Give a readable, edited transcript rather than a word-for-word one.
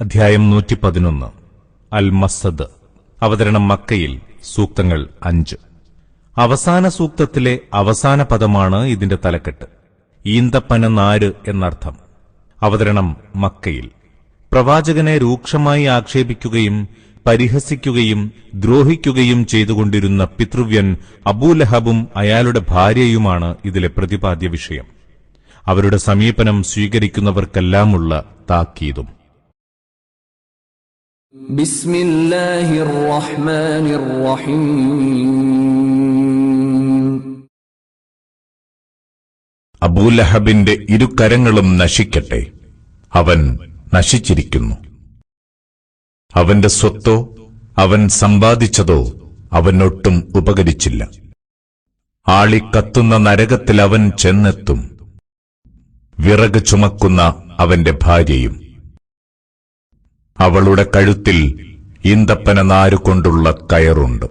അധ്യായം 111 അൽ മസ്സദ്. അവതരണം മക്കയിൽ. സൂക്തങ്ങൾ 5. അവസാന സൂക്തത്തിലെ അവസാന പദമാണ് ഇതിന്റെ തലക്കെട്ട്. ഈന്തപ്പന നാര് എന്നർത്ഥം. അവതരണം മക്കയിൽ. പ്രവാചകനെ രൂക്ഷമായി ആക്ഷേപിക്കുകയും പരിഹസിക്കുകയും ദ്രോഹിക്കുകയും ചെയ്തുകൊണ്ടിരുന്ന പിതൃവ്യൻ അബൂലഹബും അയാളുടെ ഭാര്യയുമാണ് ഇതിലെ പ്രതിപാദ്യ വിഷയം. അവരുടെ സമീപനം സ്വീകരിക്കുന്നവർക്കെല്ലാമുള്ള താക്കീതും. ബിസ്മില്ലാഹിർ റഹ്മാനിർ റഹീം. അബൂലഹബിന്റെ ഇരുകരങ്ങളും നശിക്കട്ടെ. അവൻ നശിച്ചിരിക്കുന്നു. അവന്റെ സ്വത്തോ അവൻ സമ്പാദിച്ചതോ അവനൊട്ടും ഉപകരിച്ചില്ല. ആളിക്കത്തുന്ന നരകത്തിൽ അവൻ ചെന്നെത്തും. വിറക് ചുമക്കുന്ന അവന്റെ ഭാര്യയും. അവളുടെ കഴുത്തിൽ ഈന്തപ്പന നാരുകൊണ്ടുള്ള കയറുണ്ട്.